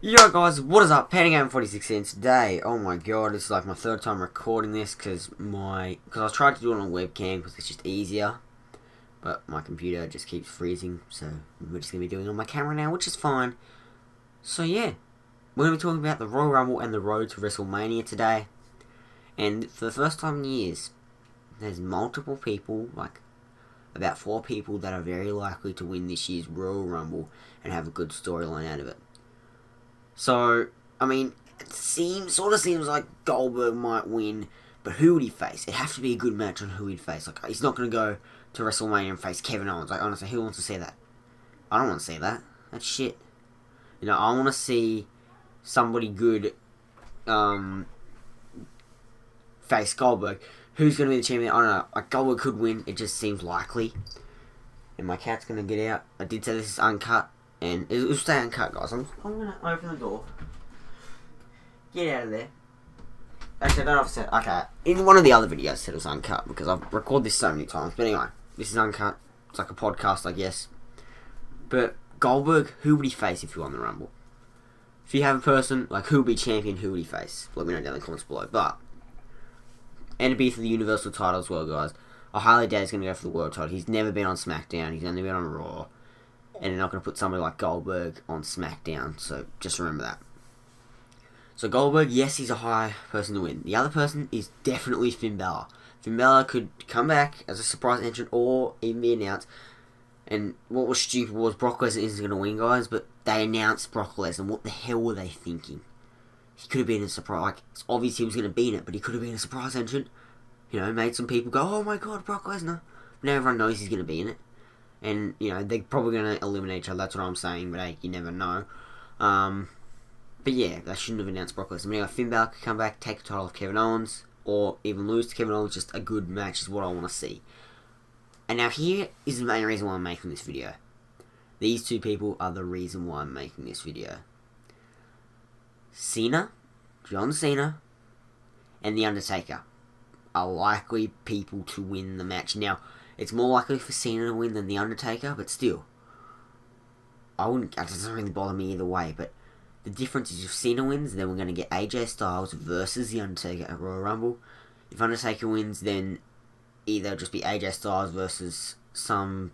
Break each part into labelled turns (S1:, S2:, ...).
S1: Yo guys, what is up? Pantygame46 and today, oh my god, this is like my third time recording this because I tried to do it on webcam because it's just easier, but my computer just keeps freezing, so we're just going to be doing it on my camera now, which is fine. So yeah, we're going to be talking about the Royal Rumble and the road to WrestleMania today, and for the first time in years, there's multiple people, like about 4 people that are very likely to win this year's Royal Rumble and have a good storyline out of it. So, I mean, it sort of seems like Goldberg might win, but who would he face? It'd have to be a good match on who he'd face. Like, he's not going to go to WrestleMania and face Kevin Owens. Like, honestly, who wants to see that? I don't want to see that. That's shit. You know, I want to see somebody good face Goldberg. Who's going to be the champion? I don't know. Like, Goldberg could win. It just seems likely. And my cat's going to get out. I did say this is uncut. And it'll stay uncut, guys. I'm going to open the door. Get out of there. Actually, I don't have to say. Okay. In one of the other videos, I said it was uncut because I've recorded this so many times. But anyway, this is uncut. It's like a podcast, I guess. But Goldberg, who would he face if he won the Rumble? If you have a person, like, who would be champion, who would he face? Let me know down in the comments below. But, and it'd be for the Universal title as well, guys. I highly doubt he's going to go for the World title. He's never been on SmackDown. He's only been on Raw. And they're not going to put somebody like Goldberg on SmackDown, so just remember that. So Goldberg, yes, he's a high person to win. The other person is definitely Finn Balor. Finn Balor could come back as a surprise entrant or even be announced. And what was stupid was Brock Lesnar isn't going to win, guys, but they announced Brock Lesnar. What the hell were they thinking? He could have been a surprise. Like, it's obvious he was going to be in it, but he could have been a surprise entrant. You know, made some people go, oh my god, Brock Lesnar. Now everyone knows he's going to be in it. And, you know, they're probably going to eliminate each other. That's what I'm saying. But, hey, you never know. But, yeah, they shouldn't have announced Brock Lesnar. Anyway, Finn Balor could come back, take the title of Kevin Owens. Or even lose to Kevin Owens. Just a good match is what I want to see. And now here is the main reason why I'm making this video. These 2 people are the reason why I'm making this video. Cena, John Cena, and The Undertaker are likely people to win the match. Now, it's more likely for Cena to win than The Undertaker, but still. It doesn't really bother me either way, but the difference is if Cena wins, then we're going to get AJ Styles versus The Undertaker at Royal Rumble. If Undertaker wins, then either it'll just be AJ Styles versus some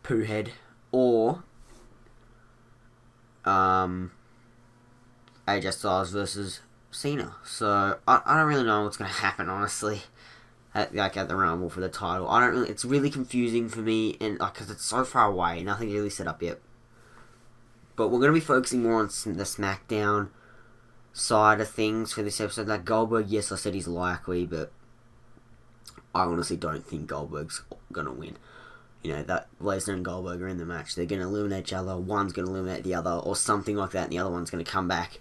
S1: poohead, or AJ Styles versus Cena. So, I don't really know what's going to happen, honestly. At the Rumble for the title. It's really confusing for me, and because it's so far away, nothing's really set up yet. But we're going to be focusing more on the SmackDown side of things for this episode. Like Goldberg, yes, I said he's likely, but I honestly don't think Goldberg's going to win. You know, that Lesnar and Goldberg are in the match. They're going to eliminate each other. One's going to eliminate the other, or something like that, and the other one's going to come back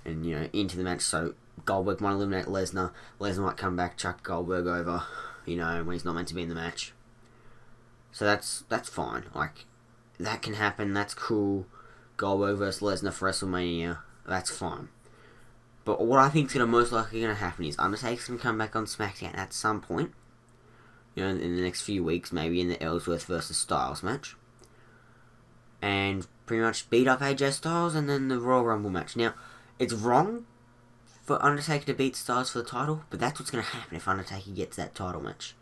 S1: and, you know, into the match. So Goldberg might eliminate Lesnar. Lesnar might come back, chuck Goldberg over, you know, when he's not meant to be in the match. So that's fine. Like, that can happen. That's cool. Goldberg versus Lesnar for WrestleMania. That's fine. But what I think is most likely going to happen is Undertaker's going to come back on SmackDown at some point. You know, in the next few weeks, maybe in the Ellsworth versus Styles match. And pretty much beat up AJ Styles and then the Royal Rumble match. Now, it's wrong for Undertaker to beat Styles for the title, but that's what's going to happen if Undertaker gets that title match.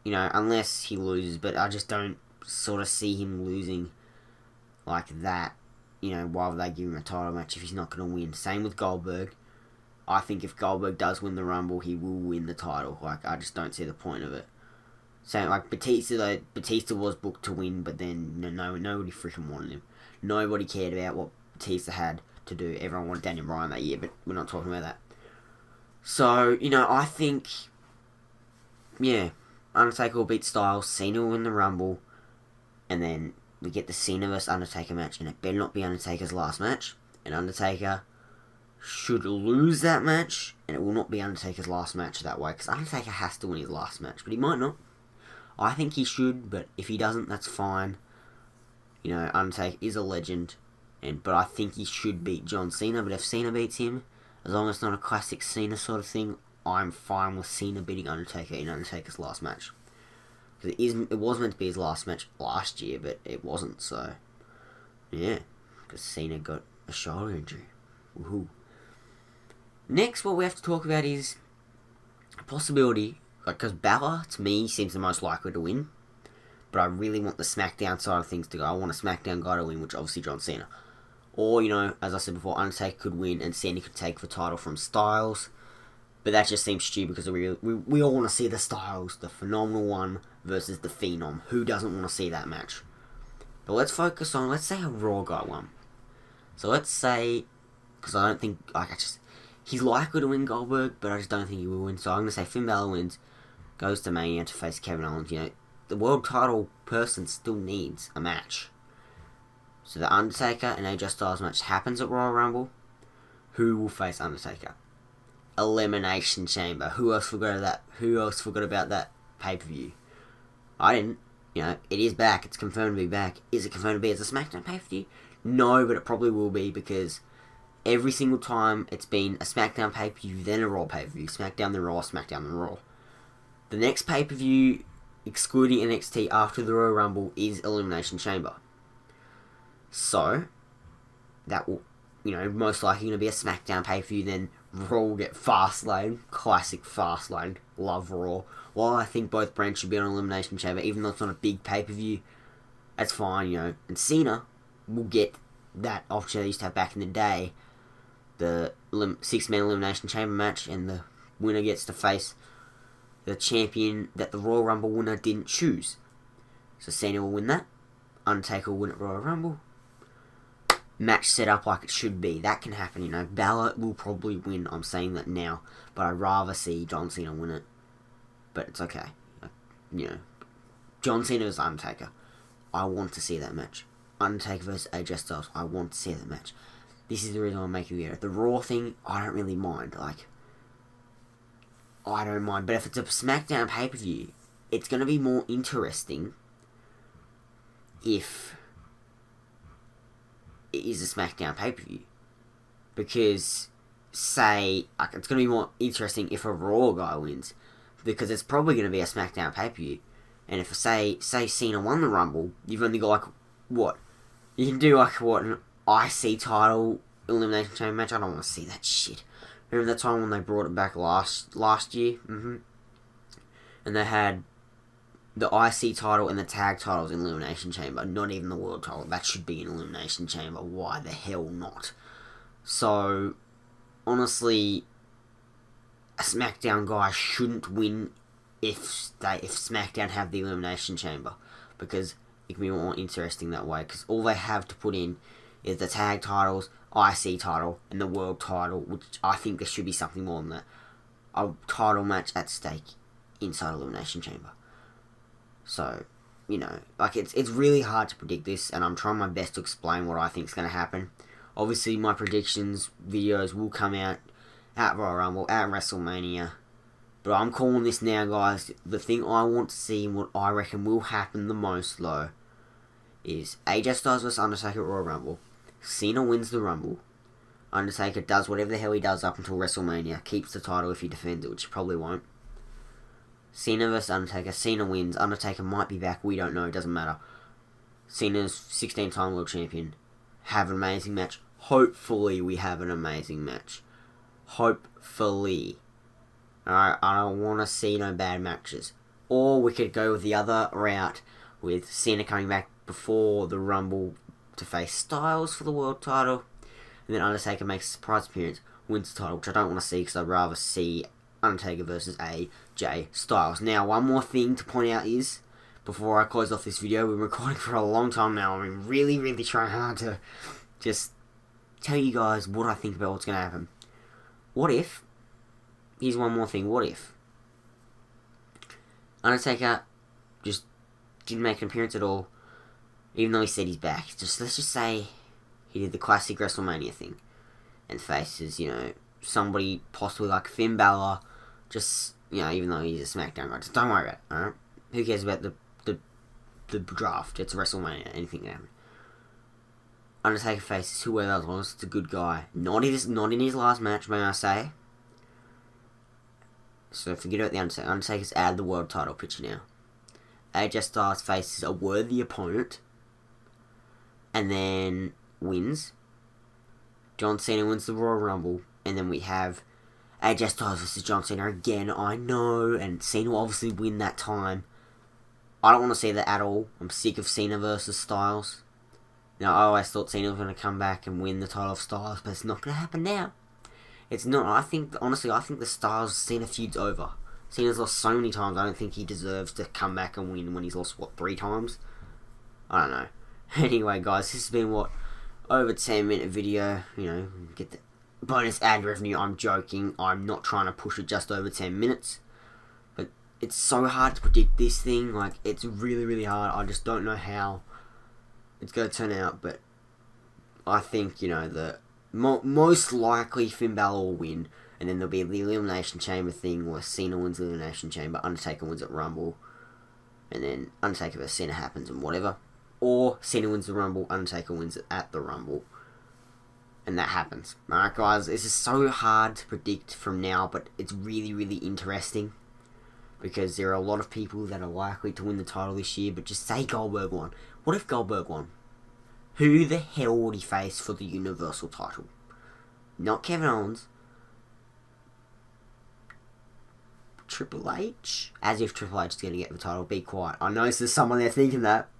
S1: You know, unless he loses, but I just don't sort of see him losing like that. You know, why would they give him a title match if he's not going to win? Same with Goldberg. I think if Goldberg does win the Rumble, he will win the title. Like, I just don't see the point of it. Same, like, Batista was booked to win, but then, you know, nobody freaking wanted him. Nobody cared about what Batista had to do. Everyone wanted Daniel Bryan that year, but we're not talking about that. So, you know, I think, yeah, Undertaker will beat Styles, Cena will win the Rumble, and then we get the Cena vs Undertaker match, and it better not be Undertaker's last match, and Undertaker should lose that match, and it will not be Undertaker's last match that way, because Undertaker has to win his last match, but he might not. I think he should, but if he doesn't, that's fine. You know, Undertaker is a legend, but I think he should beat John Cena, but if Cena beats him, as long as it's not a classic Cena sort of thing, I'm fine with Cena beating Undertaker in Undertaker's last match. Because it was meant to be his last match last year, but it wasn't, so, yeah. because Cena got a shoulder injury. Woohoo. Next, what we have to talk about is a possibility, because Balor, to me, seems the most likely to win, but I really want the SmackDown side of things to go. I want a SmackDown guy to win, which obviously John Cena. Or, as I said before, Undertaker could win and Cena could take the title from Styles. But that just seems stupid because we all want to see the Styles, the Phenomenal One versus the Phenom. Who doesn't want to see that match? But let's focus on, let's say a Raw guy won. So let's say, because I don't think, he's likely to win Goldberg, but I just don't think he will win. So I'm going to say Finn Balor wins, goes to Mania to face Kevin Owens. The world title person still needs a match. So the Undertaker and AJ Styles match happens at Royal Rumble. Who will face Undertaker? Elimination Chamber. Who else forgot about that pay-per-view? I didn't. It is back. It's confirmed to be back. Is it confirmed to be as a SmackDown pay-per-view? No, but it probably will be because every single time it's been a SmackDown pay-per-view, then a Raw pay-per-view. SmackDown, then Raw, SmackDown, then Raw. The next pay-per-view, excluding NXT after the Royal Rumble, is Elimination Chamber. So, that will, most likely going to be a SmackDown pay-per-view, then Raw will get Fastlane. Classic Fastlane. Love Raw. While I think both brands should be on Elimination Chamber, even though it's not a big pay-per-view, that's fine, And Cena will get that opportunity they used to have back in the day. The 6-man Elimination Chamber match, and the winner gets to face the champion that the Royal Rumble winner didn't choose. So Cena will win that. Undertaker will win at Royal Rumble. Match set up like it should be. That can happen, Balor will probably win. I'm saying that now. But I'd rather see John Cena win it. But it's okay. John Cena versus Undertaker. I want to see that match. Undertaker versus AJ Styles. I want to see that match. This is the reason I'm making the video. The Raw thing, I don't really mind. I don't mind. But if it's a SmackDown pay-per-view, it's going to be more interesting if it is a SmackDown pay-per-view. Because, it's going to be more interesting if a Raw guy wins. Because it's probably going to be a SmackDown pay-per-view. And if, say Cena won the Rumble, you've only got, what? You can do, an IC title Elimination Chamber match? I don't want to see that shit. Remember that time when they brought it back last year? Mm-hmm. And they had the IC title and the tag titles in Elimination Chamber. Not even the world title. That should be in Elimination Chamber. Why the hell not? So, honestly, a SmackDown guy shouldn't win if SmackDown have the Elimination Chamber. Because it can be more interesting that way. Because all they have to put in is the tag titles, IC title, and the world title. Which I think there should be something more than that. A title match at stake inside Elimination Chamber. So, it's really hard to predict this, and I'm trying my best to explain what I think is going to happen. Obviously, my predictions videos will come out at Royal Rumble, at WrestleMania. But I'm calling this now, guys. The thing I want to see and what I reckon will happen the most, though, is AJ Styles vs Undertaker at Royal Rumble. Cena wins the Rumble. Undertaker does whatever the hell he does up until WrestleMania. Keeps the title if he defends it, which he probably won't. Cena vs Undertaker. Cena wins. Undertaker might be back. We don't know. It doesn't matter. Cena's 16-time world champion. Have an amazing match. Hopefully we have an amazing match. Hopefully. Alright, I don't want to see no bad matches. Or we could go with the other route with Cena coming back before the Rumble to face Styles for the world title. And then Undertaker makes a surprise appearance, wins the title, which I don't want to see because I'd rather see Undertaker versus AJ Styles. Now, one more thing to point out is, before I close off this video, we've been recording for a long time now. I've been really, really trying hard to just tell you guys what I think about what's going to happen. What if, here's one more thing, what if Undertaker just didn't make an appearance at all, even though he said he's back. Let's just say he did the classic WrestleMania thing and faces, somebody possibly like Finn Balor, just, even though he's a SmackDown guy. Just don't worry about it, alright? Who cares about the draft? It's WrestleMania. Anything can happen. Undertaker faces whoever else wants. It's a good guy. Not in his last match, may I say. So forget about the Undertaker. Undertaker's out of the world title picture now. AJ Styles faces a worthy opponent. And then wins. John Cena wins the Royal Rumble, and then we have AJ Styles versus John Cena again. I know, and Cena will obviously win that time. I don't want to see that at all. I'm sick of Cena versus Styles. Now, I always thought Cena was going to come back and win the title of Styles, but it's not going to happen now. It's not. Honestly, I think the Styles-Cena feud's over. Cena's lost so many times, I don't think he deserves to come back and win when he's lost, 3 times? I don't know. Anyway, guys, this has been, over 10-minute video. Get the bonus ad revenue. I'm joking. I'm not trying to push it just over 10 minutes. But it's so hard to predict this thing. It's really, really hard. I just don't know how it's going to turn out. But I think, the most likely Finn Balor will win. And then there'll be the Elimination Chamber thing where Cena wins the Elimination Chamber, Undertaker wins at Rumble, and then Undertaker vs Cena happens and whatever. Or Cena wins the Rumble, Undertaker wins it at the Rumble. And that happens. Alright guys, this is so hard to predict from now, but it's really, really interesting. Because there are a lot of people that are likely to win the title this year, but just say Goldberg won. What if Goldberg won? Who the hell would he face for the Universal title? Not Kevin Owens. Triple H? As if Triple H is going to get the title. Be quiet. I know there's someone there thinking that.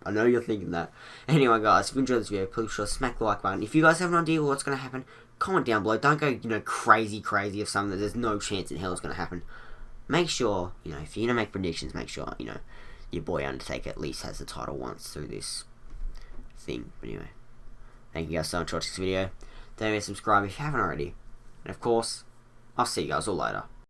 S1: I know you're thinking that. Anyway, guys, if you enjoyed this video, please be sure to smack the like button. If you guys have an idea what's going to happen, comment down below. Don't go, crazy of something that there's no chance in hell is going to happen. Make sure, if you're going to make predictions, make sure, your boy Undertaker at least has the title once through this thing. But anyway, thank you guys so much for watching this video. Don't forget to subscribe if you haven't already. And of course, I'll see you guys all later.